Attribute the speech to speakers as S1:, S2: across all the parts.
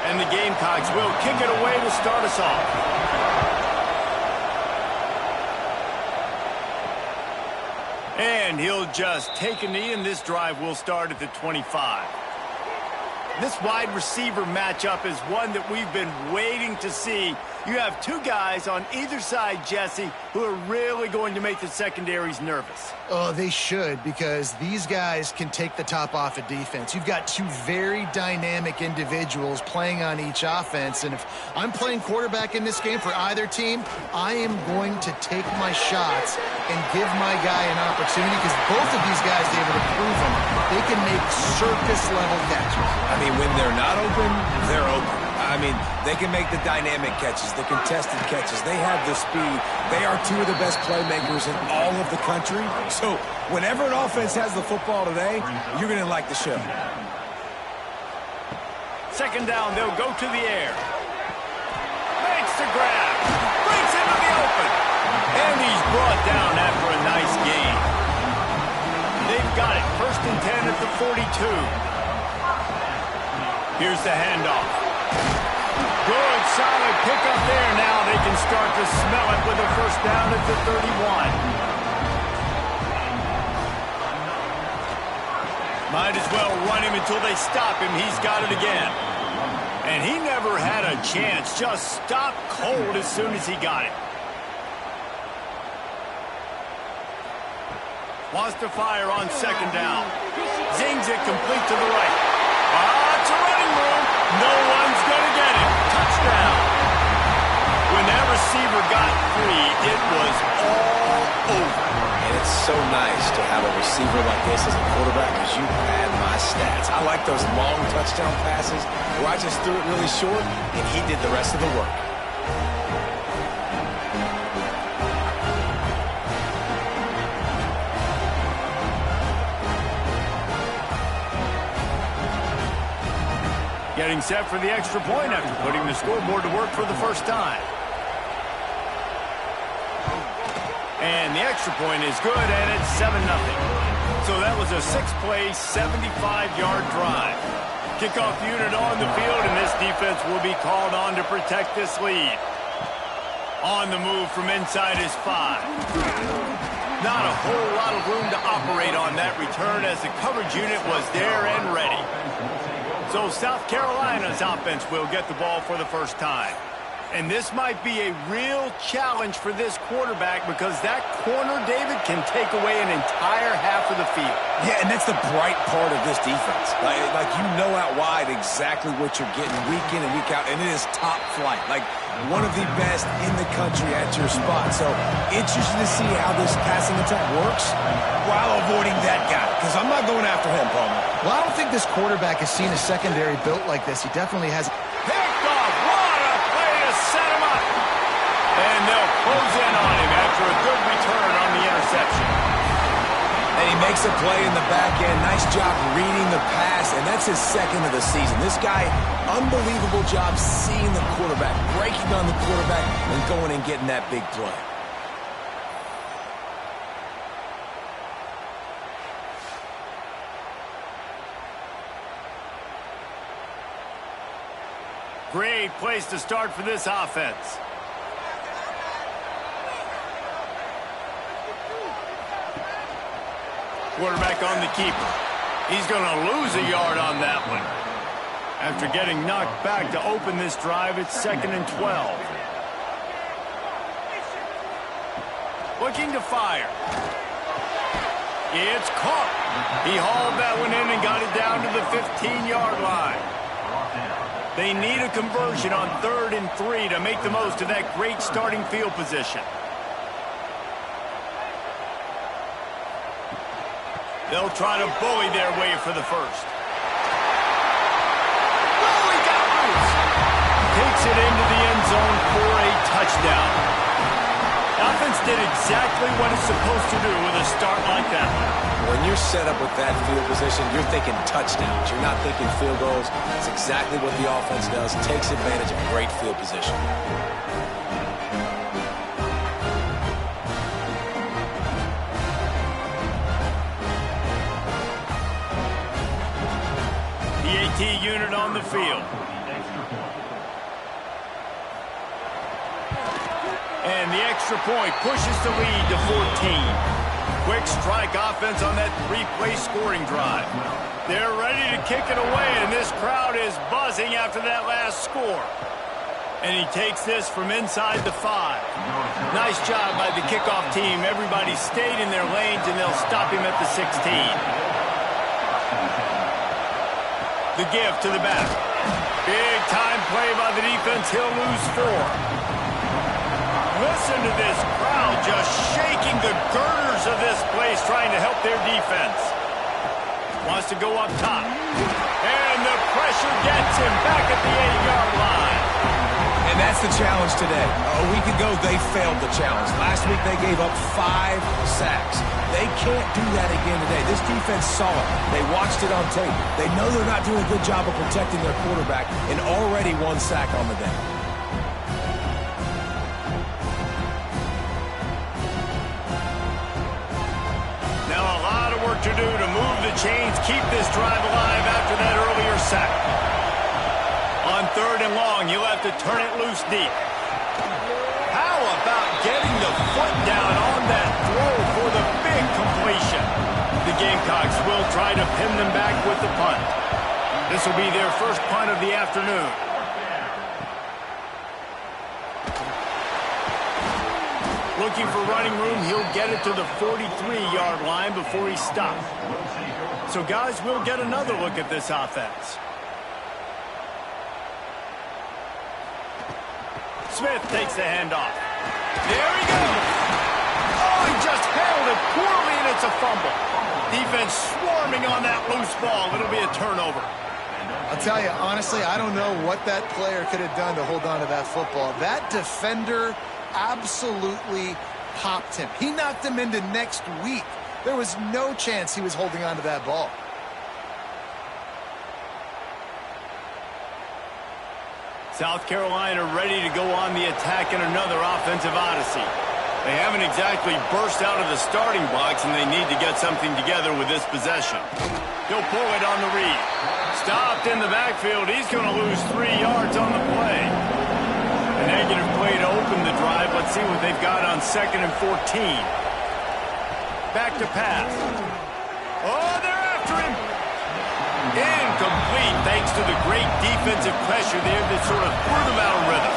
S1: And the Gamecocks will kick it away to start us off. And he'll just take a knee, and this drive will start at the 25. This wide receiver matchup is one that we've been waiting to see. You have two guys on either side, Jesse, who are really going to make the secondaries nervous.
S2: Oh, they should, because these guys can take the top off of defense. You've got two very dynamic individuals playing on each offense, and if I'm playing quarterback in this game for either team, I am going to take my shots and give my guy an opportunity, because both of these guys, David, have proven they can make circus-level catches.
S3: I mean, when they're not open, they're open. I mean, they can make the dynamic catches, the contested catches. They have the speed. They are two of the best playmakers in all of the country. So whenever an offense has the football today, you're going to like the show.
S1: Second down, they'll go to the air. Makes the grab. Breaks into the open. And he's brought down after a nice gain. They've got it. 1st and 10 at the 42. Here's the handoff. Good, solid pickup there. Now they can start to smell it with a first down at the 31. Might as well run him until they stop him. He's got it again. And he never had a chance. Just stopped cold as soon as he got it. Wants to fire on second down. Zings it complete to the right. It's a running room. No one's going to get it. Touchdown. When that receiver got free, it was all over.
S3: And it's so nice to have a receiver like this as a quarterback, because you had my stats. I like those long touchdown passes where I just threw it really short, and he did the rest of the work.
S1: Getting set for the extra point after putting the scoreboard to work for the first time. And the extra point is good, and it's 7-0. So that was a 6-play, 75-yard drive. Kickoff unit on the field, and this defense will be called on to protect this lead. On the move from inside his 5. Not a whole lot of room to operate on that return, as the coverage unit was there and ready. So South Carolina's offense will get the ball for the first time. And this might be a real challenge for this quarterback, because that corner, David, can take away an entire half of the field.
S3: Yeah, and that's the bright part of this defense. Like you know out wide exactly what you're getting week in and week out, and it is top flight. Like one of the best in the country at your spot. So interesting to see how this passing attack works while avoiding that guy, because I'm not going after him, Palmer.
S2: Well, I don't think this quarterback has seen a secondary built like this. He definitely has.
S1: Picked off. What a play to set him up. And they'll close in on him after a good return on the interception.
S3: And he makes a play in the back end. Nice job reading the pass, and that's his second of the season. This guy, unbelievable job seeing the quarterback, breaking on the quarterback, and going and getting that big play.
S1: Great place to start for this offense. Quarterback on the keeper. He's going to lose a yard on that one. After getting knocked back to open this drive, it's 2nd and 12. Looking to fire. It's caught. He hauled that one in and got it down to the 15-yard line. They need a conversion on 3rd and 3 to make the most of that great starting field position. They'll try to bully their way for the first. Oh, he got loose. Takes it into the end zone for a touchdown. Offense did exactly what it's supposed to do with a start like that.
S3: When you're set up with that field position, you're thinking touchdowns. You're not thinking field goals. It's exactly what the offense does. Takes advantage of great field position.
S1: The AT unit on the field. And the extra point pushes the lead to 14. Quick strike offense on that three-play scoring drive. They're ready to kick it away, and this crowd is buzzing after that last score. And he takes this from inside the 5. Nice job by the kickoff team. Everybody stayed in their lanes, and they'll stop him at the 16. The give to the back. Big time play by the defense. He'll lose 4. Listen to this crowd just shaking the girders of this place, trying to help their defense. Wants to go up top. And the pressure gets him back at the 8-yard line.
S3: And that's the challenge today. A week ago, they failed the challenge. Last week, they gave up 5 sacks. They can't do that again today. This defense saw it. They watched it on tape. They know they're not doing a good job of protecting their quarterback, and already 1 sack on the day.
S1: To do to move the chains, keep this drive alive after that earlier sack. On 3rd and long, he'll have to turn it loose deep. How about getting the foot down on that throw for the big completion? The Gamecocks will try to pin them back with the punt. This will be their first punt of the afternoon. Looking for running room, he'll get it to the 43-yard line before he stops. So, guys, we'll get another look at this offense. Smith takes the handoff. There he goes. Oh, he just handled it poorly, and it's a fumble. Defense swarming on that loose ball. It'll be a turnover.
S2: I'll tell you, honestly, I don't know what that player could have done to hold on to that football. That defender absolutely popped him. He knocked him into next week. There was no chance he was holding on to that ball.
S1: South Carolina ready to go on the attack in another offensive odyssey. They haven't exactly burst out of the starting blocks, and they need to get something together with this possession. He'll pull it on the read. Stopped in the backfield. He's going to lose 3 yards on the play. A negative play to open the drive. Let's see what they've got on 2nd and 14. Back to pass. Oh, they're after him. Incomplete thanks to the great defensive pressure there that sort of threw them out of rhythm.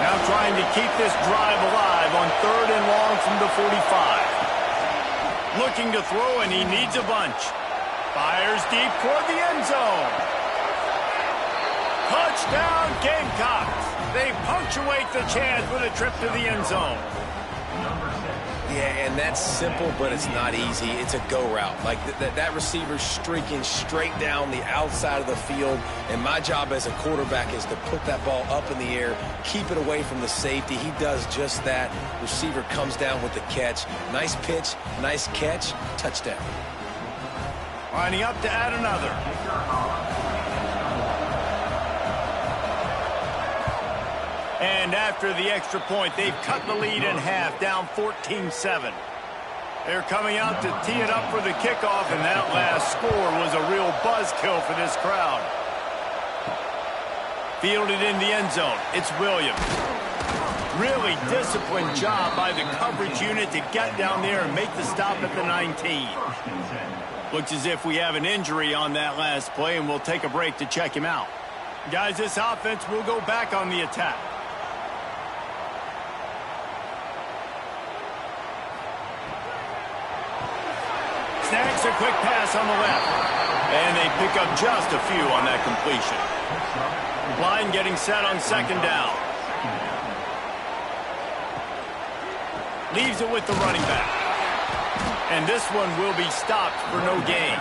S1: Now trying to keep this drive alive on 3rd and long from the 45. Looking to throw, and he needs a bunch. Fires deep toward the end zone. Touchdown Gamecocks. They punctuate the chance with a trip to the end zone.
S3: Yeah, and that's simple, but it's not easy. It's a go route. Like that receiver's streaking straight down the outside of the field, and my job as a quarterback is to put that ball up in the air, keep it away from the safety. He does just that. Receiver comes down with the catch. Nice pitch, nice catch, touchdown.
S1: Lining up to add another. And after the extra point, they've cut the lead in half, down 14-7. They're coming out to tee it up for the kickoff, and that last score was a real buzzkill for this crowd. Fielded in the end zone. It's Williams. Really disciplined job by the coverage unit to get down there and make the stop at the 19. Looks as if we have an injury on that last play, and we'll take a break to check him out. Guys, this offense will go back on the attack. Snags a quick pass on the left. And they pick up just a few on that completion. Line getting set on 2nd down. Leaves it with the running back. And this one will be stopped for no gain.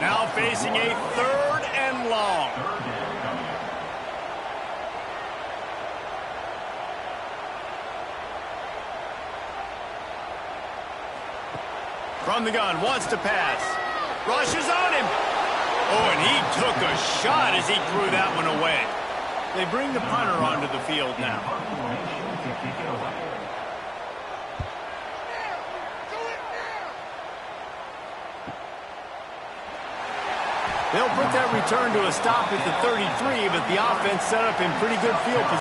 S1: Now facing a 3rd and long. From the gun, wants to pass. Rushes on him. Oh, and he took a shot as he threw that one away. They bring the punter onto the field now. They'll put that return to a stop at the 33, but the offense set up in pretty good field position.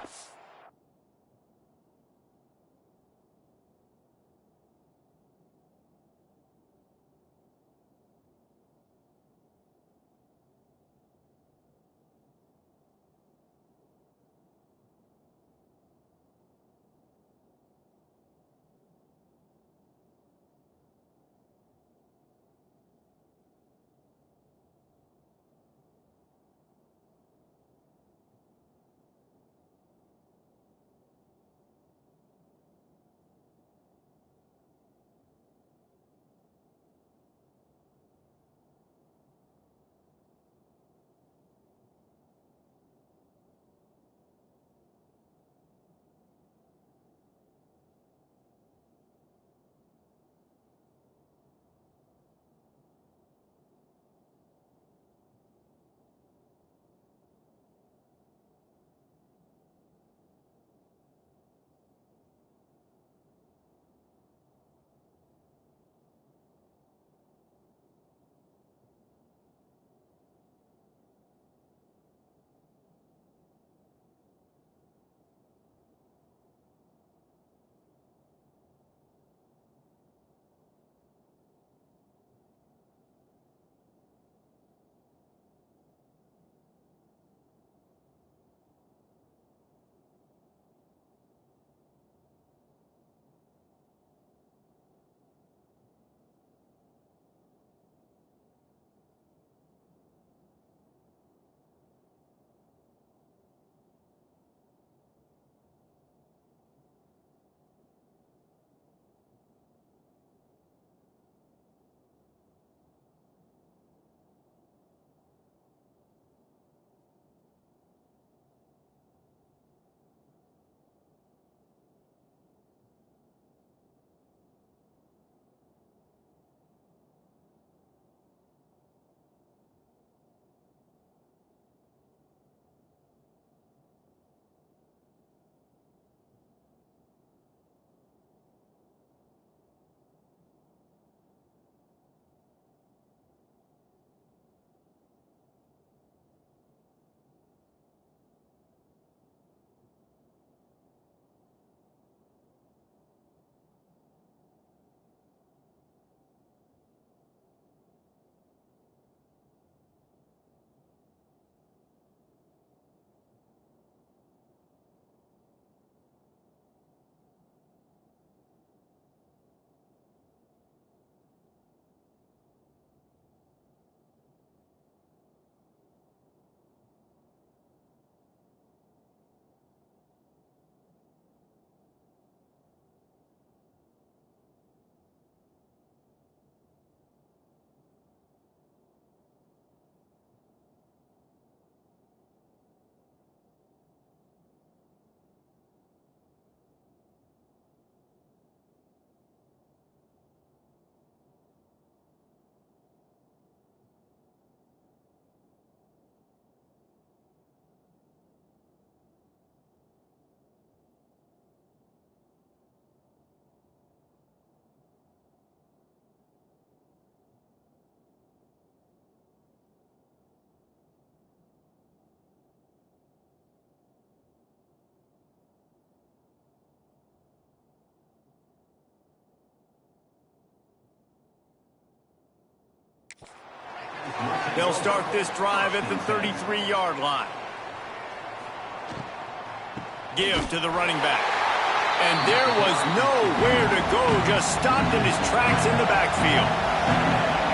S1: They'll start this drive at the 33-yard line. Give to the running back. And there was nowhere to go, just stopped in his tracks in the backfield.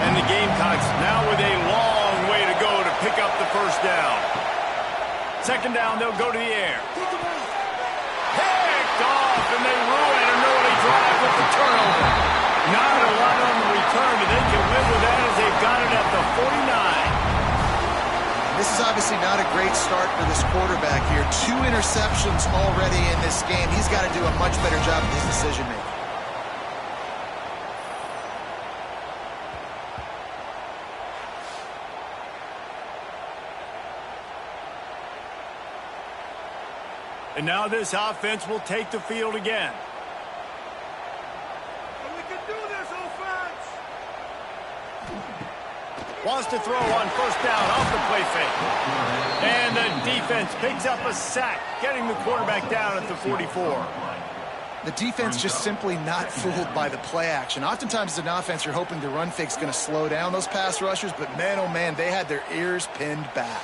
S1: And the Gamecocks now with a long way to go to pick up the first down. Second down, they'll go to the air. Picked off, and they ruin an early drive with the turnover. Not a lot on the return, but they can live with that as they've got it at the 49.
S2: This is obviously not a great start for this quarterback here. 2 interceptions already in this game. He's got to do a much better job of his decision-making.
S1: And now this offense will take the field again. wants to throw on first down off the play fake. And the defense picks up a sack, getting the quarterback down at the 44.
S2: The defense just simply not fooled by the play action. Oftentimes as an offense, you're hoping the run fake's going to slow down those pass rushers, but man, oh man, they had their ears pinned back.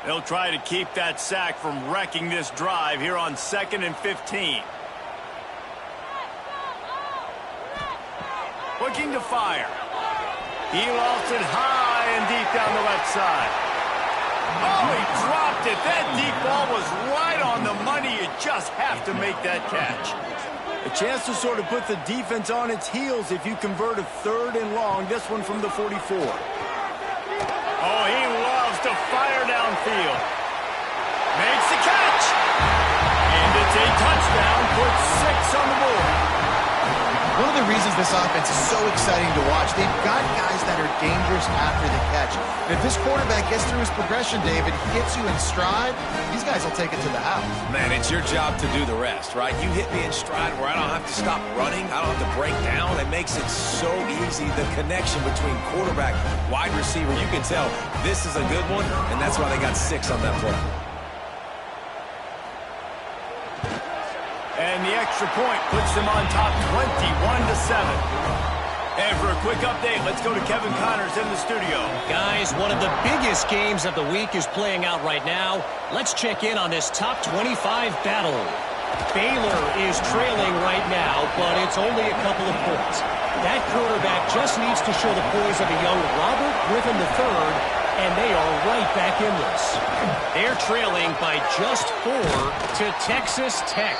S1: They'll try to keep that sack from wrecking this drive here on 2nd and 15. Looking to fire. He lofts it high and deep down the left side. Oh, he dropped it. That deep ball was right on the money. You just have to make that catch. A chance to sort of put the defense on its heels if you convert a 3rd and long. This one from the 44. Oh, he loves to fire downfield. Makes the catch. And it's a touchdown. Puts 6 on the board.
S2: One of the reasons this offense is so exciting to watch, they've got guys that are dangerous after the catch. And if this quarterback gets through his progression, David, hits you in stride, these guys will take it to the house.
S3: Man, it's your job to do the rest, right? You hit me in stride where I don't have to stop running. I don't have to break down. It makes it so easy. The connection between quarterback, wide receiver, you can tell this is a good one, and that's why they got 6 on that play.
S1: And the extra point puts them on top 21-7. And for a quick update, let's go to Kevin Connors in the studio.
S4: Guys, one of the biggest games of the week is playing out right now. Let's check in on this top 25 battle. Baylor is trailing right now, but it's only a couple of points. That quarterback just needs to show the poise of a young Robert Griffin III, and they are right back in this. They're trailing by just 4 to Texas Tech.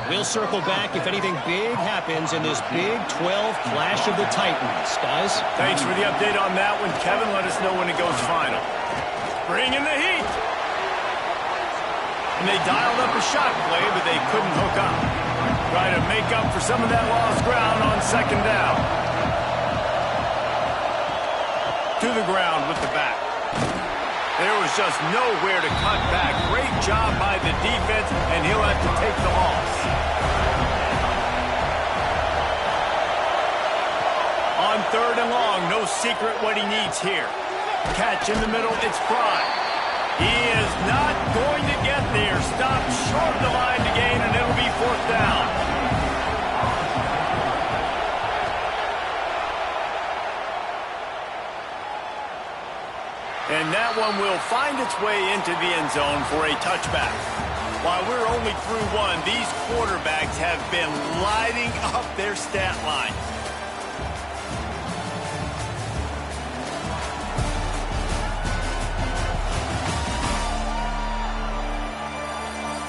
S4: We'll circle back if anything big happens in this Big 12 Clash of the Titans, guys.
S1: Thanks for the update on that one, Kevin. Let us know when it goes final. Bring in the heat. And they dialed up a shot play, but they couldn't hook up. Try to make up for some of that lost ground on 2nd down. To the ground with the back. There was just nowhere to cut back. Great job by the defense, and he'll have to take the loss. On 3rd and long, no secret what he needs here. Catch in the middle, it's Fry. He is not going to get there. Stopped short of the line to gain, and it'll be 4th down. And that one will find its way into the end zone for a touchback. While we're only through one, these quarterbacks have been lighting up their stat line.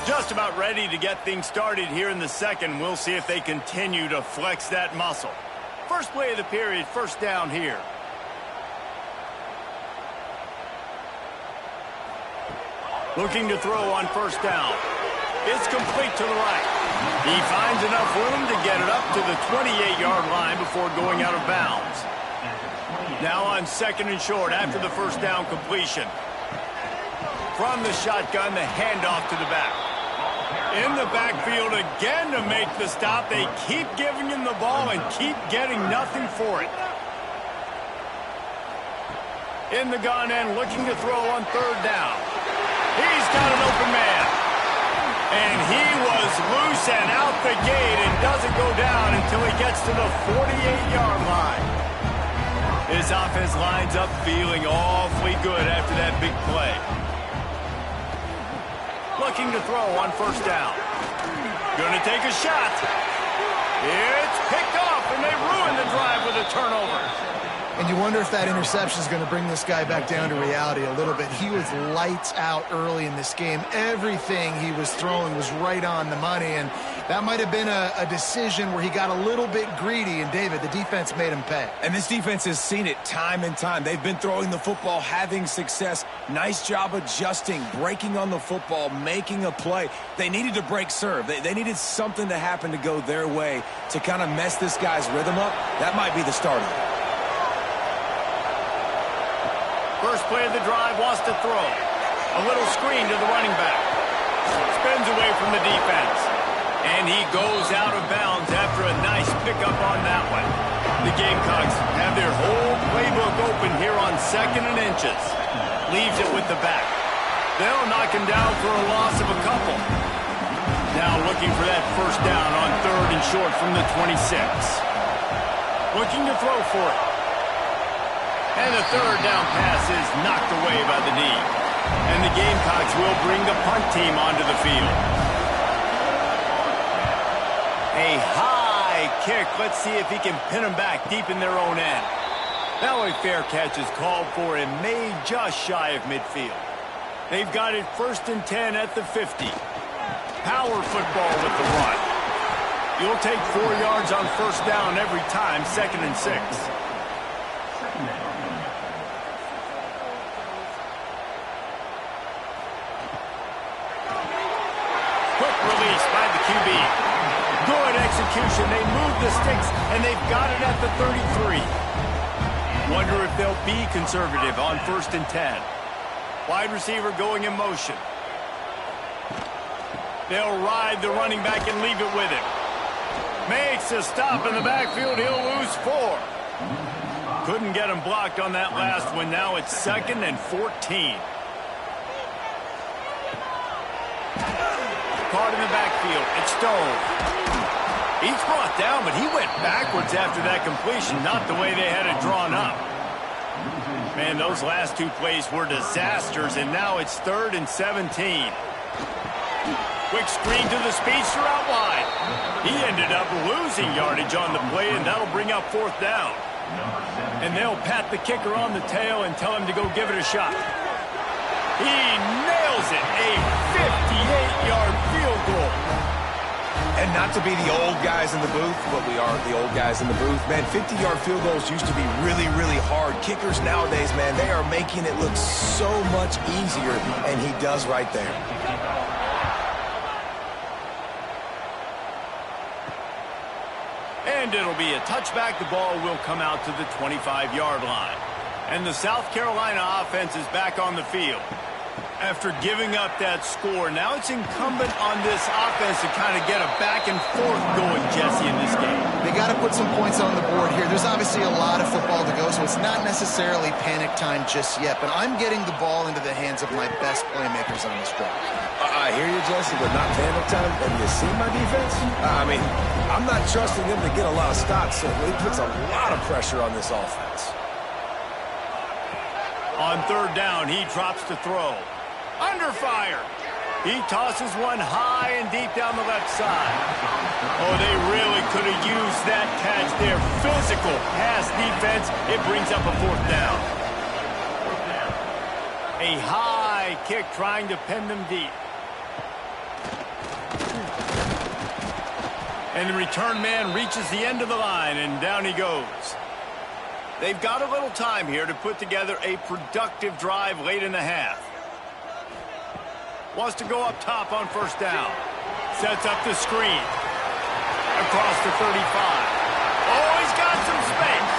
S1: Just about ready to get things started here in the 2nd. We'll see if they continue to flex that muscle. First play of the period, 1st down here. Looking to throw on 1st down. It's complete to the right. He finds enough room to get it up to the 28-yard line before going out of bounds. Now on 2nd and short after the 1st down completion. From the shotgun, the handoff to the back. In the backfield again to make the stop. They keep giving him the ball and keep getting nothing for it. In the gun end, looking to throw on 3rd down. He's got an open man. And he was loose and out the gate and doesn't go down until he gets to the 48-yard line. His offense lines up feeling awfully good after that big play. Looking to throw on 1st down. Gonna take a shot. It's picked off, and they ruin the drive with a turnover.
S2: And you wonder if that interception is going to bring this guy back down to reality a little bit. He was lights out early in this game. Everything he was throwing was right on the money, and that might have been a decision where he got a little bit greedy, and David, the defense made him pay.
S3: And this defense has seen it time and time. They've been throwing the football, having success. Nice job adjusting, breaking on the football, making a play. They needed to break serve. They needed something to happen to go their way to kind of mess this guy's rhythm up. That might be the starter.
S1: First play of the drive, wants to throw. A little screen to the running back. Spins away from the defense. And he goes out of bounds after a nice pickup on that one. The Gamecocks have their whole playbook open here on 2nd and inches. Leaves it with the back. They'll knock him down for a loss of a couple. Now looking for that first down on 3rd and short from the 26. Looking to throw for it. And the 3rd down pass is knocked away by the knee. And the Gamecocks will bring the punt team onto the field. A high kick. Let's see if he can pin them back deep in their own end. Now a fair catch is called for and made just shy of midfield. They've got it 1st and 10 at the 50. Power football with the run. You'll take 4 yards on 1st down every time, 2nd and 6. Quick release by the QB. Good execution. They move the sticks, and they've got it at the 33. Wonder if they'll be conservative on 1st and 10. Wide receiver going in motion. They'll ride the running back and leave it with him. Makes a stop in the backfield. He'll lose 4. Couldn't get him blocked on that last one. Now it's 2nd and 14. Caught in the backfield. It's Stone. He's brought down, but he went backwards after that completion, not the way they had it drawn up. Man, those last 2 plays were disasters, and now it's 3rd and 17. Quick screen to the speedster out wide. He ended up losing yardage on the play, and that'll bring up 4th down. And they'll pat the kicker on the tail and tell him to go give it a shot. He nails it, a 58-yard field goal.
S3: And not to be the old guys in the booth, but we are the old guys in the booth. Man, 50-yard field goals used to be really, really hard. Kickers nowadays, man, they are making it look so much easier, and he does right there.
S1: And it'll be a touchback. The ball will come out to the 25-yard line. And the South Carolina offense is back on the field. After giving up that score, now it's incumbent on this offense to kind of get a back and forth going, Jesse, in this game.
S2: They got to put some points on the board here. There's obviously a lot of football to go, so it's not necessarily panic time just yet, but I'm getting the ball into the hands of my best playmakers on this drive.
S3: I hear you, Jesse, but not panic time. And you see my defense? I mean, I'm not trusting them to get a lot of stops, so it puts a lot of pressure on this offense.
S1: On 3rd down, he drops to throw. Under fire. He tosses one high and deep down the left side. Oh, they really could have used that catch there. Physical pass defense. It brings up a 4th down. A high kick trying to pin them deep. And the return man reaches the end of the line, and down he goes. They've got a little time here to put together a productive drive late in the half. Wants to go up top on 1st down. Sets up the screen. Across the 35. Oh, he's got some space.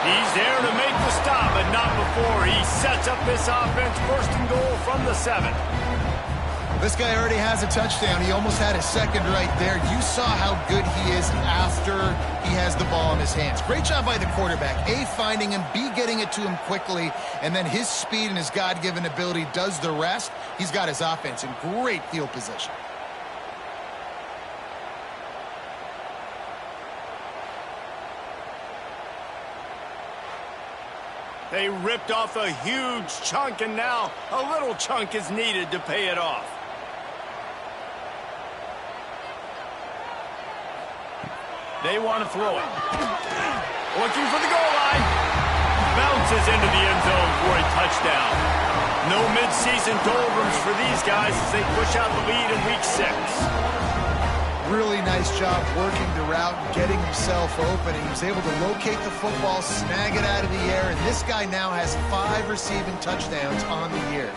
S1: He's there to make the stop, but not before he sets up this offense 1st and goal from the 7.
S2: This guy already has a touchdown. He almost had a 2nd right there. You saw how good he is after he has the ball in his hands. Great job by the quarterback. A, finding him, B, getting it to him quickly, and then his speed and his God-given ability does the rest. He's got his offense in great field position.
S1: They ripped off a huge chunk, and now a little chunk is needed to pay it off. They want to throw it. Looking for the goal line. Bounces into the end zone for a touchdown. No midseason doldrums for these guys as they push out the lead in Week 6.
S2: Really nice job working the route and getting himself open. He was able to locate the football, snag it out of the air, and this guy now has 5 receiving touchdowns on the year.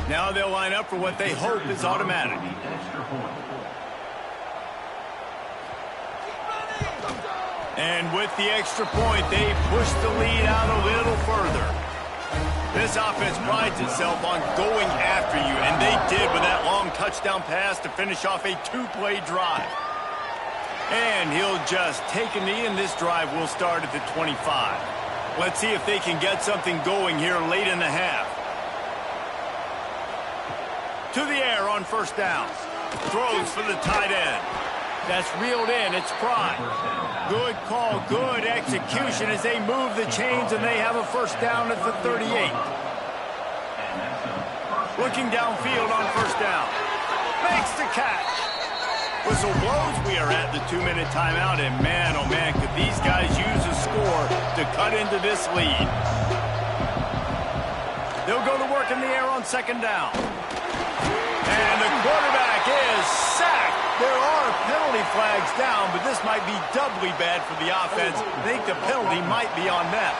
S1: Now they'll line up for what they hope is automatic. And with the extra point, they push the lead out a little further. This offense prides itself on going after you, and they did with that long touchdown pass to finish off a two-play drive. And he'll just take a knee, and this drive will start at the 25. Let's see if they can get something going here late in the half. To the air on first down. Throws for the tight end. That's reeled in. It's Prime. Good call, good execution as they move the chains, and they have a first down at the 38. Looking downfield on first down. Makes the catch. Whistle blows. We are at the 2-minute timeout, and man, oh man, could these guys use a score to cut into this lead. They'll go to work in the air on second down. And the quarterback is sacked. There are penalty flags down, but this might be doubly bad for the offense. I think the penalty might be on them.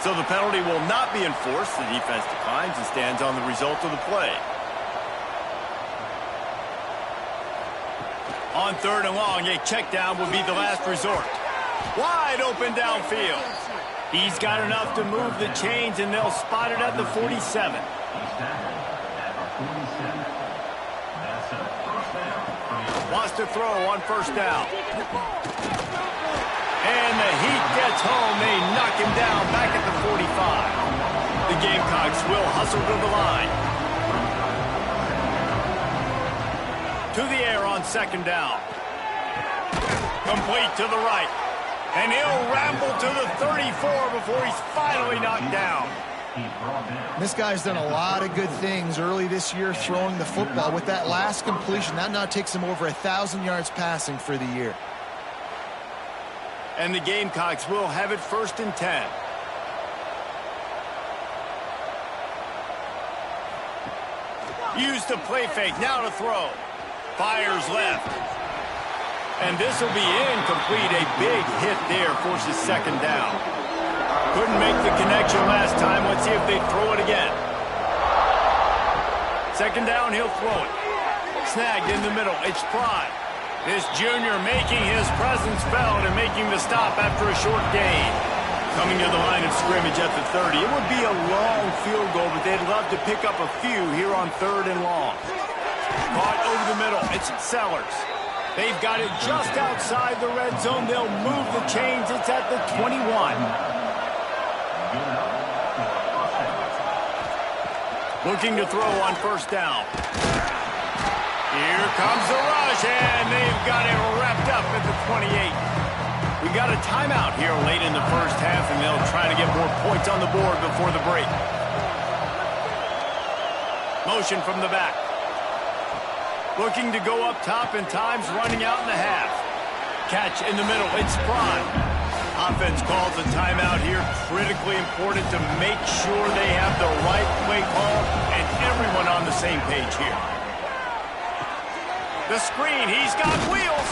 S1: So the penalty will not be enforced. The defense declines and stands on the result of the play. On third and long, a check down would be the last resort. Wide open downfield. He's got enough to move the chains, and they'll spot it at the 47. Wants to throw on first down. And the heat gets home. They knock him down back at the 45. The Gamecocks will hustle to the line. To the air on second down. Complete to the right. And he'll ramble to the 34 before he's finally knocked down.
S2: This guy's done a lot of good things early this year throwing the football. With that last completion, that now takes him over 1,000 yards passing for the year.
S1: And the Gamecocks will have it first and 10. Used to play fake, now to throw. Fires left. And this will be incomplete. A big hit there forces second down. Couldn't make the connection last time. Let's see if they throw it again. Second down, he'll throw it. Snagged in the middle. It's Prime. This junior making his presence felt and making the stop after a short gain. Coming to the line of scrimmage at the 30. It would be a long field goal, but they'd love to pick up a few here on third and long. Caught over the middle. It's Sellers. They've got it just outside the red zone. They'll move the chains. It's at the 21. Looking to throw on first down. Here comes the rush, and they've got it wrapped up at the 28. We got a timeout here late in the first half, and they'll try to get more points on the board before the break. Motion from the back. Looking to go up top, and time's running out in the half. Catch in the middle. It's Prime. Offense calls a timeout here. Critically important to make sure they have the right play call and everyone on the same page here. The screen. He's got wheels.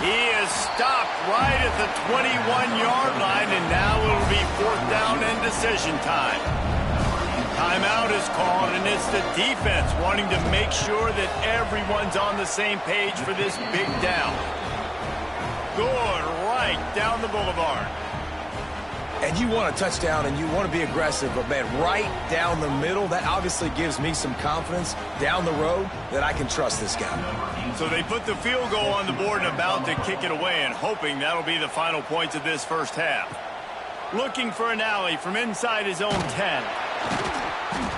S1: He is stopped right at the 21-yard line, and now it'll be fourth down and decision time. Timeout is called, and it's the defense wanting to make sure that everyone's on the same page for this big down. Good, right down the boulevard.
S3: And you want a touchdown, and you want to be aggressive, but, man, right down the middle, that obviously gives me some confidence down the road that I can trust this guy.
S1: So they put the field goal on the board and about to kick it away, and hoping that'll be the final points of this first half. Looking for an alley from inside his own 10.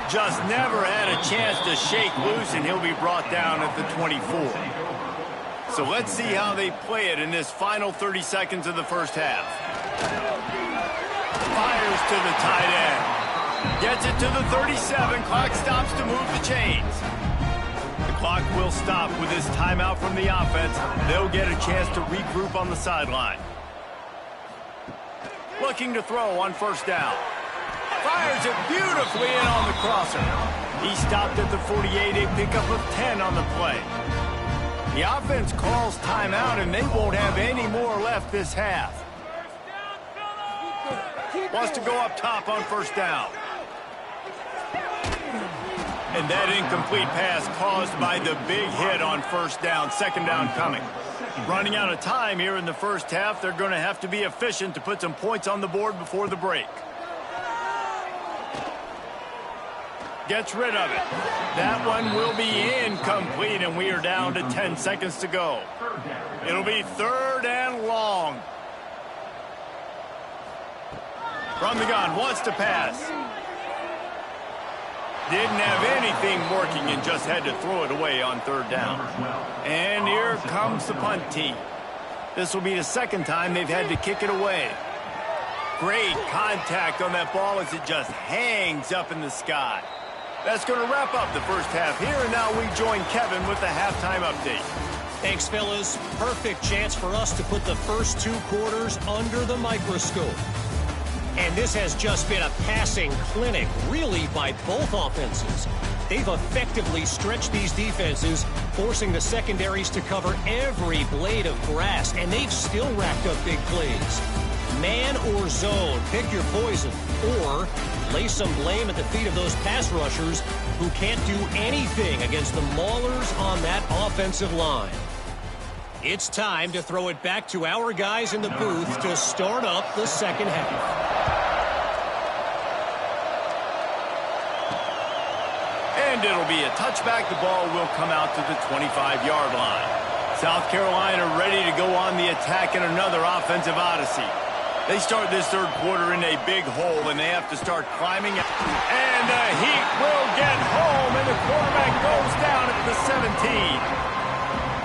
S1: Just never had a chance to shake loose, and he'll be brought down at the 24. So let's see how they play it in this final 30 seconds of the first half. Fires to the tight end. Gets it to the 37. Clock stops to move the chains. The clock will stop with this timeout from the offense. They'll get a chance to regroup on the sideline. Looking to throw on first down. Fires it beautifully in on the crosser. He stopped at the 48, a pickup of 10 on the play. The offense calls timeout, and they won't have any more left this half. Wants to go up top on first down. And that incomplete pass caused by the big hit on first down, second down coming. Running out of time here in the first half, they're going to have to be efficient to put some points on the board before the break. Gets rid of it. That one will be incomplete, and we are down to 10 seconds to go. It'll be third and long. From the gun, wants to pass. Didn't have anything working and just had to throw it away on third down. And here comes the punt team. This will be the second time they've had to kick it away. Great contact on that ball as it just hangs up in the sky. That's going to wrap up the first half here, and now we join Kevin with the halftime update.
S4: Thanks, fellas. Perfect chance for us to put the first 2 quarters under the microscope. And this has just been a passing clinic, really, by both offenses. They've effectively stretched these defenses, forcing the secondaries to cover every blade of grass, and they've still racked up big plays. Man or zone, pick your poison, or lay some blame at the feet of those pass rushers who can't do anything against the maulers on that offensive line. It's time to throw it back to our guys in the booth to start up the second half.
S1: And it'll be a touchback. The ball will come out to the 25-yard line. South Carolina ready to go on the attack in another offensive odyssey. They start this third quarter in a big hole, and they have to start climbing. And the Heat will get home, and the quarterback goes down at the 17.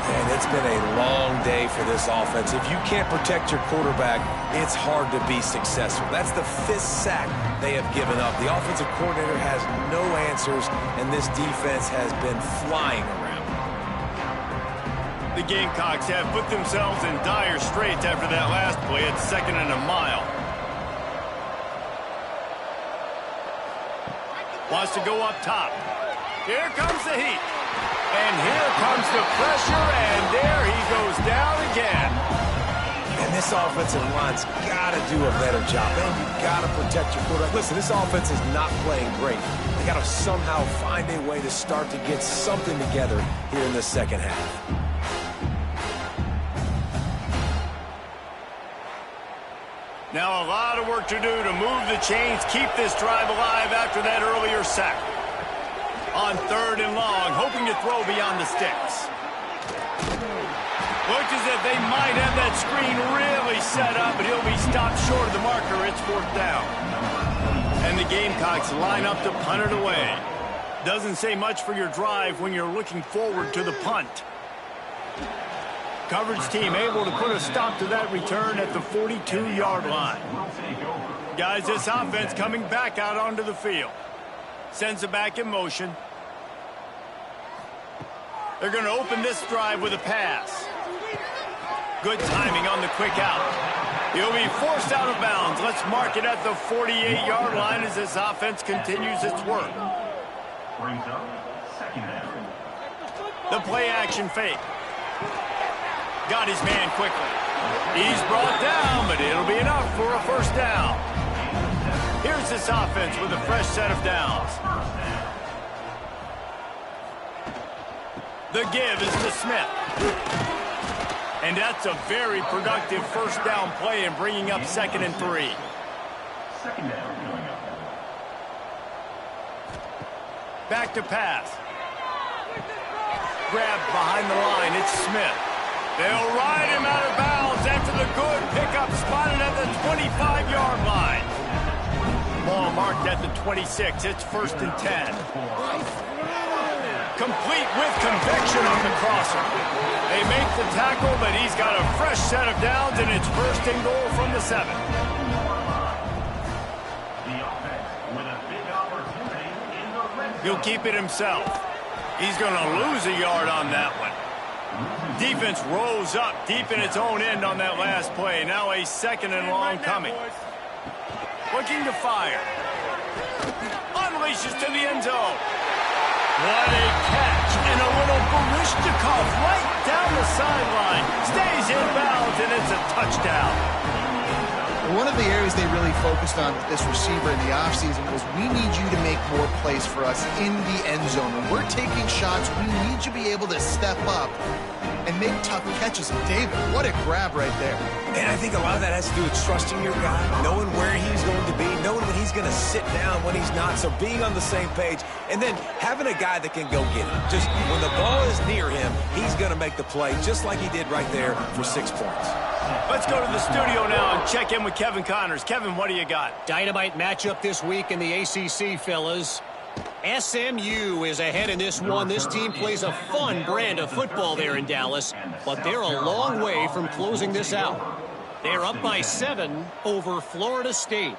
S3: And it's been a long day for this offense. If you can't protect your quarterback, it's hard to be successful. That's the 5th sack they have given up. The offensive coordinator has no answers, and this defense has been flying around.
S1: The Gamecocks have put themselves in dire straits after that last play at 2nd and a mile. Wants to go up top. Here comes the Heat. And here comes the pressure, and there he goes down again.
S3: And this offensive line's got to do a better job. Man, you've got to protect your quarterback. Listen, this offense is not playing great. They got to somehow find a way to start to get something together here in the second half.
S1: Now a lot of work to do to move the chains, keep this drive alive after that earlier sack. On third and long, hoping to throw beyond the sticks. Looks as if they might have that screen really set up, but he'll be stopped short of the marker. It's 4th down. And the Gamecocks line up to punt it away. Doesn't say much for your drive when you're looking forward to the punt. Coverage team able to put a stop to that return at the 42-yard line. Guys, this offense coming back out onto the field. Sends it back in motion. They're going to open this drive with a pass. Good timing on the quick out. He'll be forced out of bounds. Let's mark it at the 48-yard line as this offense continues its work. The play action fake. Got his man quickly. He's brought down, but it'll be enough for a first down. Here's this offense with a fresh set of downs. The give is to Smith. And that's a very productive first down play and bringing up 2nd and 3. Back to pass. Grabbed behind the line. It's Smith. They'll ride him out of bounds after the good pickup spotted at the 25-yard line. Ball marked at the 26. It's 1st and 10. Complete with conviction on the crosser. They make the tackle, but he's got a fresh set of downs, and it's 1st and goal from the 7. He'll keep it himself. He's going to lose a yard on that one. Defense rose up deep in its own end on that last play. Now a 2nd and long coming. Looking to fire. Unleashes to the end zone. What a catch. And a little Barishnikov right down the sideline. Stays in bounds, and it's a touchdown.
S2: One of the areas they really focused on with this receiver in the offseason was we need you to make more plays for us in the end zone. When we're taking shots, we need you to be able to step up and make tough catches. And David, what a grab right there.
S3: And I think a lot of that has to do with trusting your guy, knowing where he's going to be, knowing when he's going to sit down, when he's not, so being on the same page, and then having a guy that can go get it. Just when the ball is near him, he's going to make the play just like he did right there for 6 points.
S1: Let's go to the studio now and check in with Kevin Connors. Kevin, what do you got?
S4: Dynamite matchup this week in the ACC, fellas. SMU is ahead in this one. This team plays a fun brand of football there in Dallas, but they're a long way from closing this out. They're up by 7 over Florida State.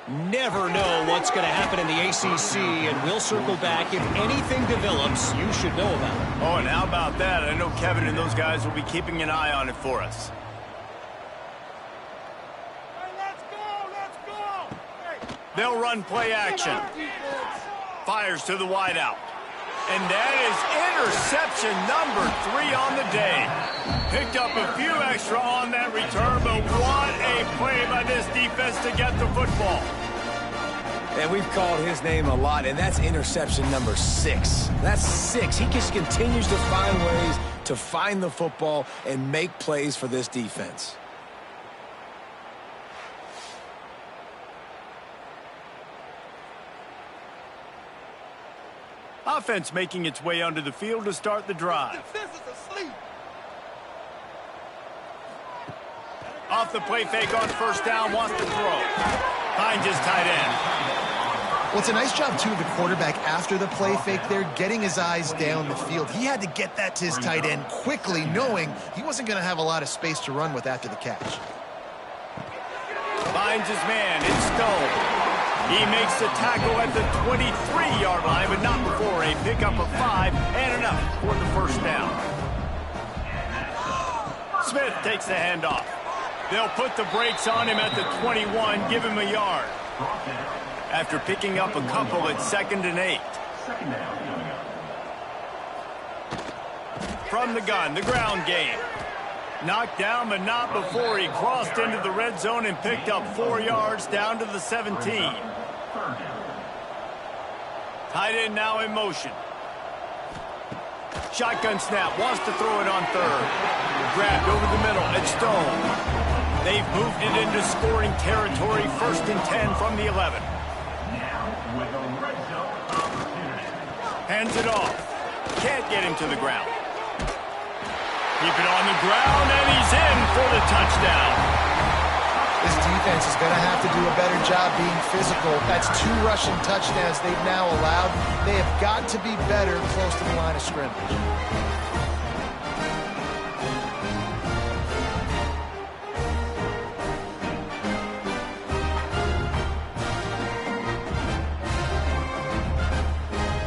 S4: Never know what's going to happen in the ACC, and we'll circle back if anything develops you should know about it.
S1: Oh, and how about that? I know Kevin and those guys will be keeping an eye on it for us. They'll run play action. Fires to the wideout. And that is interception number 3 on the day. Picked up a few extra on that return, but what a play by this defense to get the football.
S3: And we've called his name a lot, and that's interception number 6. That's 6. He just continues to find ways to find the football and make plays for this defense.
S1: Offense making its way onto the field to start the drive. Off the play fake on first down, wants to throw. Finds his tight end.
S2: Well, it's a nice job, too, of the quarterback after the play fake there, getting his eyes down the field. He had to get that to his tight end quickly, knowing he wasn't going to have a lot of space to run with after the catch.
S1: Finds his man. It's Stone. He makes the tackle at the 23-yard line, but not before a pickup of 5 and enough for the first down. Smith takes the handoff. They'll put the brakes on him at the 21, give him a yard. After picking up a couple at 2nd and 8. From the gun, the ground game. Knocked down, but not before he crossed into the red zone and picked up 4 yards down to the 17. Tight end now in motion. Shotgun snap, wants to throw it on 3rd. Grabbed over the middle, it's Stone. They've moved it into scoring territory, 1st and 10 from the 11. Hands it off. Can't get him to the ground. Keep it on the ground, and he's in for the touchdown.
S2: This defense is going to have to do a better job being physical. That's 2 rushing touchdowns they've now allowed. They have got to be better close to the line of scrimmage.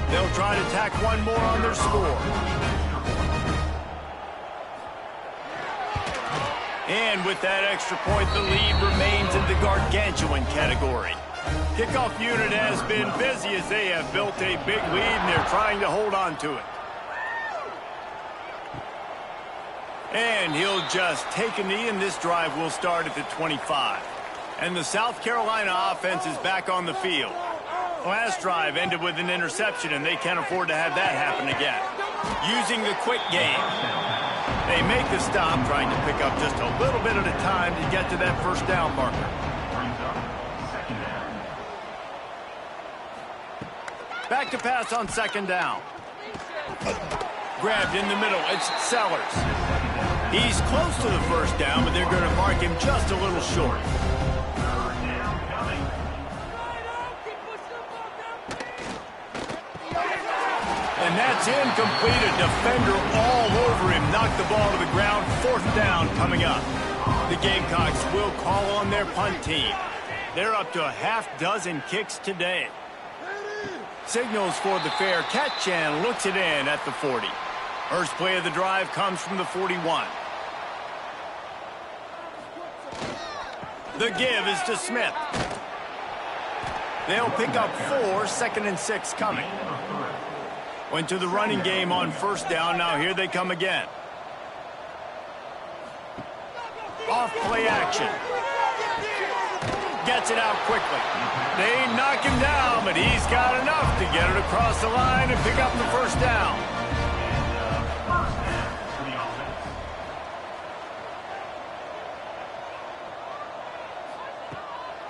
S1: They'll try to tack one more on their score. And with that extra point, the lead remains in the gargantuan category. Kickoff unit has been busy as they have built a big lead, and they're trying to hold on to it. And he'll just take a knee, and this drive will start at the 25. And the South Carolina offense is back on the field. Last drive ended with an interception, and they can't afford to have that happen again. Using the quick game. They make the stop, trying to pick up just a little bit at a time to get to that first down marker. Back to pass on 2nd down. Grabbed in the middle, it's Sellers. He's close to the first down, but they're going to mark him just a little short. And that's incomplete. A defender all over him. Knocked the ball to the ground. 4th down coming up. The Gamecocks will call on their punt team. They're up to a half-dozen kicks today. Signals for the fair catch and looks it in at the 40. First play of the drive comes from the 41. The give is to Smith. They'll pick up 4, 2nd and 6 coming. Went to the running game on 1st down. Now here they come again. Off play action. Gets it out quickly. They knock him down, but he's got enough to get it across the line and pick up the first down.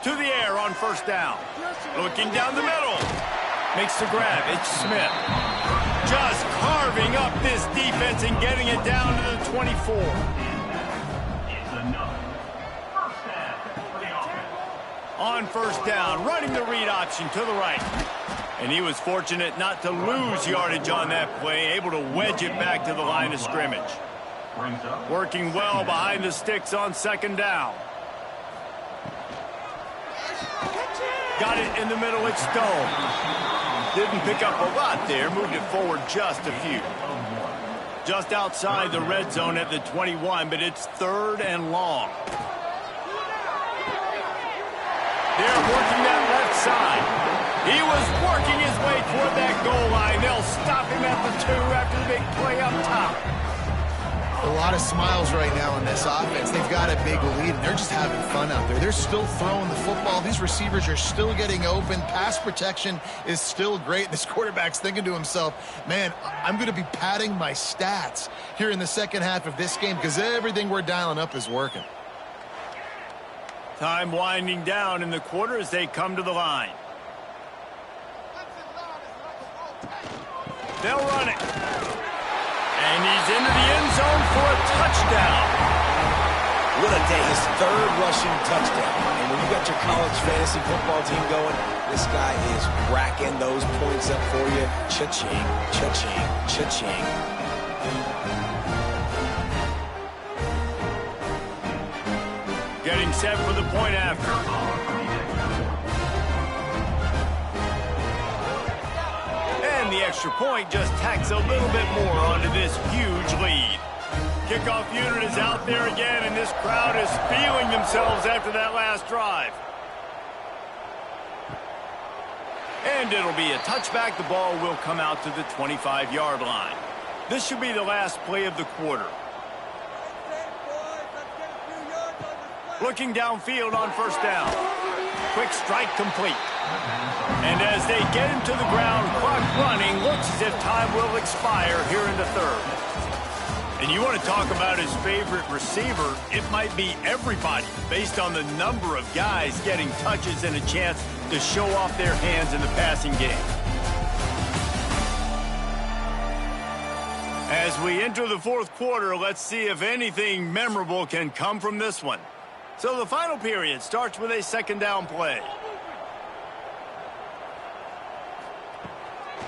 S1: To the air on first down. Looking down the middle. Makes the grab. It's Smith. Just carving up this defense and getting it down to the 24. On first down, running the read option to the right. And he was fortunate not to lose yardage on that play, able to wedge it back to the line of scrimmage. Working well behind the sticks on second down. Got it in the middle, it's Stone. Didn't pick up a lot there, moved it forward just a few. Just outside the red zone at the 21, but it's third and long. They're working that left side. He was working his way toward that goal line. They'll stop him at the 2 after the big play up top.
S2: A lot of smiles right now in this offense. They've got a big lead, and they're just having fun out there. They're still throwing the football. These receivers are still getting open. Pass protection is still great. This quarterback's thinking to himself, man, I'm going to be padding my stats here in the second half of this game because everything we're dialing up is working.
S1: Time winding down in the quarter as they come to the line. They'll run it. And he's into the end zone for a touchdown.
S3: What a day. His third rushing touchdown. And when you got your college fantasy football team going, this guy is racking those points up for you. Cha-ching, cha-ching, cha-ching.
S1: Getting set for the point after. And the extra point just tacks a little bit more onto this huge lead. Kickoff unit is out there again, and this crowd is feeling themselves after that last drive. And it'll be a touchback. The ball will come out to the 25-yard line. This should be the last play of the quarter. Looking downfield on first down. Quick strike complete. And as they get him to the ground, clock running, looks as if time will expire here in the third. And you want to talk about his favorite receiver, it might be everybody, based on the number of guys getting touches and a chance to show off their hands in the passing game. As we enter the fourth quarter, let's see if anything memorable can come from this one. So the final period starts with a second down play.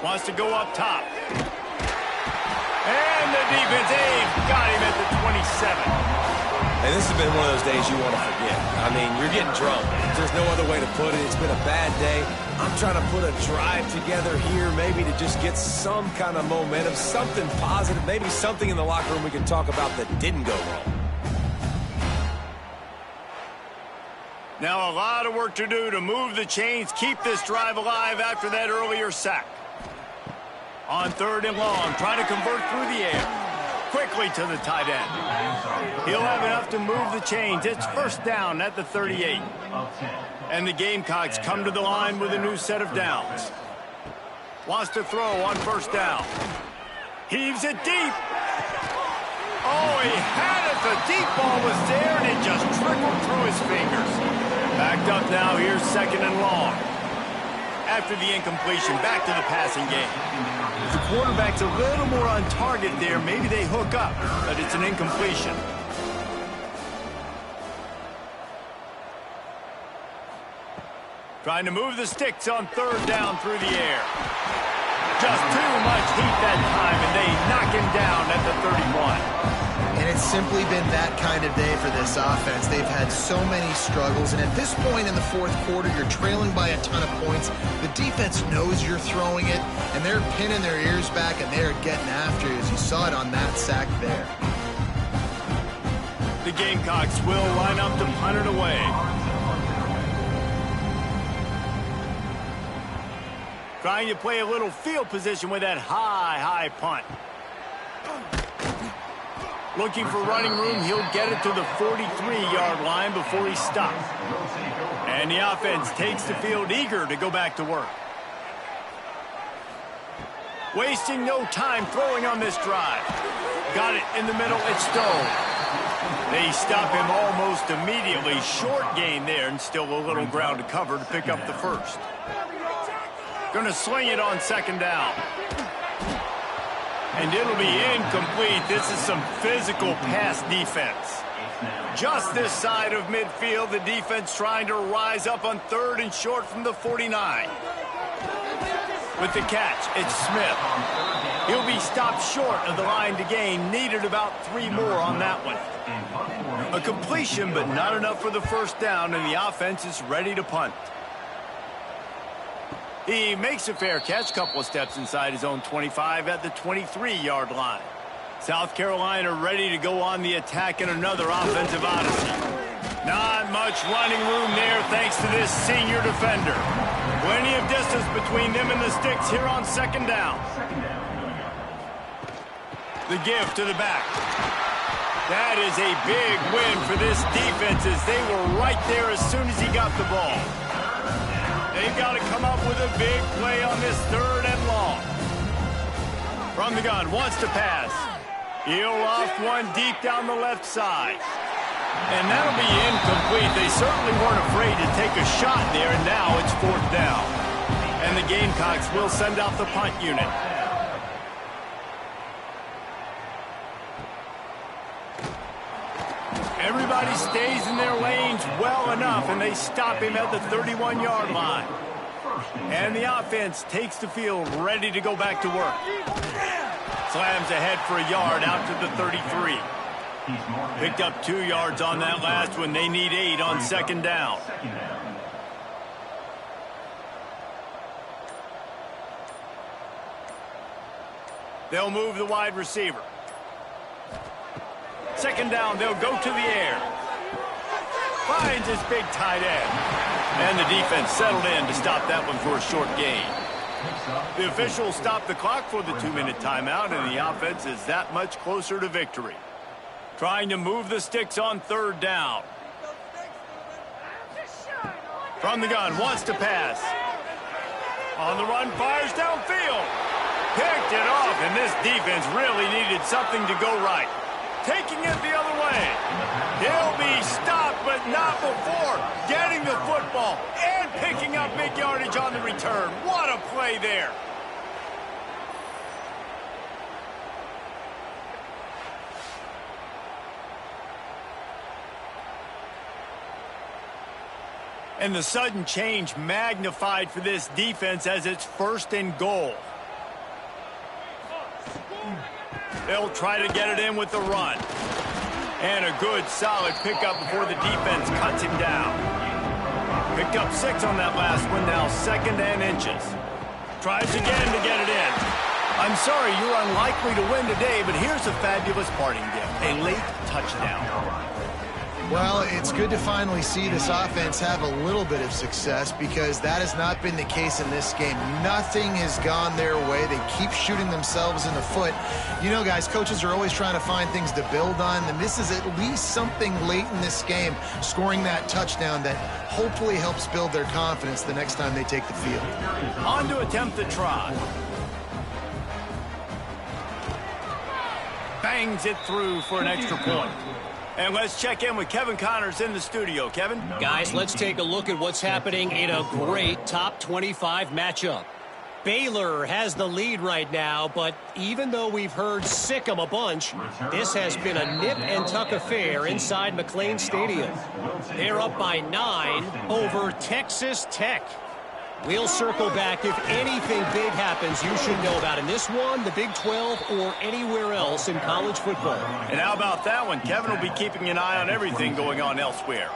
S1: Wants to go up top. And the defense, got him at the 27.
S3: And this has been one of those days you want to forget. I mean, you're getting drunk. There's no other way to put it. It's been a bad day. I'm trying to put a drive together here, maybe to just get some kind of momentum, something positive, maybe something in the locker room we can talk about that didn't go wrong.
S1: Now a lot of work to do to move the chains, keep this drive alive after that earlier sack. On third and long, trying to convert through the air. Quickly to the tight end. He'll have enough to move the chains. It's first down at the 38. And the Gamecocks come to the line with a new set of downs. Wants to throw on first down. Heaves it deep. Oh, he had it. The deep ball was there, and it just trickled through his fingers. Backed up now. Here's second and long. After the incompletion, back to the passing game. If the quarterback's a little more on target there, maybe they hook up, but it's an incompletion. Trying to move the sticks on third down through the air. Just too much heat that time, and they knock him down at the 31.
S2: And it's simply been that kind of day for this offense. They've had so many struggles, and at this point in the fourth quarter, you're trailing by a ton of points. The defense knows you're throwing it, and they're pinning their ears back, and they're getting after you, as you saw it on that sack there.
S1: The Gamecocks will line up to punt it away. Trying to play a little field position with that high punt. Looking for running room, he'll get it to the 43-yard line before he stops. And the offense takes the field eager to go back to work. Wasting no time throwing on this drive. Got it in the middle, it's Stone. They stop him almost immediately. Short gain there and still a little ground to cover to pick up the first. Going to sling it on second down. And it'll be incomplete. This is some physical pass defense. Just this side of midfield, the defense trying to rise up on third and short from the 49. With the catch, it's Smith. He'll be stopped short of the line to gain. Needed about 3 more on that one. A completion, but not enough for the first down, and the offense is ready to punt. He makes a fair catch, couple of steps inside his own 25 at the 23-yard line. South Carolina ready to go on the attack in another offensive odyssey. Not much running room there thanks to this senior defender. Plenty of distance between them and the sticks here on second down. The give to the back. That is a big win for this defense as they were right there as soon as he got the ball. They've got to come up with a big play on this third and long. From the gun, wants to pass. He'll loft one deep down the left side. And that'll be incomplete. They certainly weren't afraid to take a shot there, and now it's fourth down. And the Gamecocks will send out the punt unit. Everybody stays in their lanes well enough, and they stop him at the 31-yard line. And the offense takes the field ready to go back to work. Slams ahead for a yard out to the 33. Picked up 2 yards on that last one. They need 8 on second down. They'll move the wide receiver. Second down, they'll go to the air. Finds his big tight end. And the defense settled in to stop that one for a short gain. The officials stop the clock for the 2-minute timeout, and the offense is that much closer to victory. Trying to move the sticks on third down. From the gun, wants to pass. On the run, fires downfield. Picked it off, and this defense really needed something to go right. Taking it the other way. He'll be stopped, but not before getting the football and picking up big yardage on the return. What a play there. And the sudden change magnified for this defense as it's first and goal. They'll try to get it in with the run. And a good, solid pickup before the defense cuts him down. Picked up 6 on that last one, now second and inches. Tries again to get it in. I'm sorry, you're unlikely to win today, but here's a fabulous parting gift. A late touchdown.
S2: Well, it's good to finally see this offense have a little bit of success because that has not been the case in this game. Nothing has gone their way. They keep shooting themselves in the foot. You know, guys, coaches are always trying to find things to build on, and this is at least something late in this game, scoring that touchdown that hopefully helps build their confidence the next time they take the field.
S1: On to attempt the try. Bangs it through for an extra point. And let's check in with Kevin Connors in the studio. Kevin?
S4: Guys, let's take a look at what's happening in a great top 25 matchup. Baylor has the lead right now, but even though we've heard sick 'em a bunch, this has been a nip-and-tuck affair inside McLean Stadium. They're up by 9 over Texas Tech. We'll circle back if anything big happens you should know about in this one, the Big 12, or anywhere else in college football.
S1: And how about that one? Kevin will be keeping an eye on everything going on elsewhere.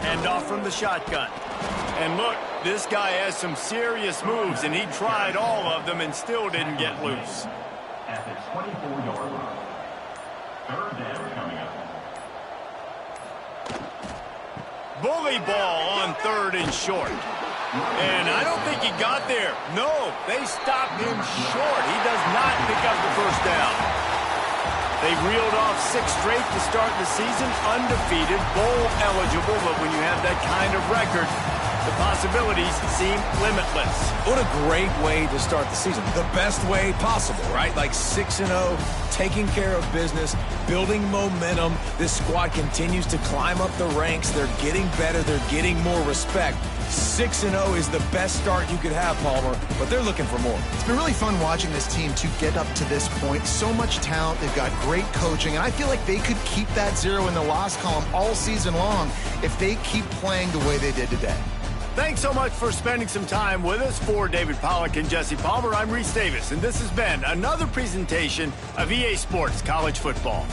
S1: Hand off from the shotgun. And look, this guy has some serious moves, and he tried all of them and still didn't get loose.
S5: At the 24-yard line. Third down coming up.
S1: Bully ball on third and short. And I don't think he got there. No, they stopped him short. He does not pick up the first down. They reeled off 6 straight to start the season, undefeated, bowl eligible, but when you have that kind of record, the possibilities seem limitless.
S3: What a great way to start the season. The best way possible, right? Like 6-0, taking care of business, building momentum. This squad continues to climb up the ranks. They're getting better. They're getting more respect. 6-0 is the best start you could have, Palmer, but they're looking for more.
S2: It's been really fun watching this team to get up to this point. So much talent. They've got great coaching, and I feel like they could keep that 0 in the loss column all season long if they keep playing the way they did today.
S1: Thanks so much for spending some time with us. For David Pollack and Jesse Palmer, I'm Reese Davis, and this has been another presentation of EA Sports College Football.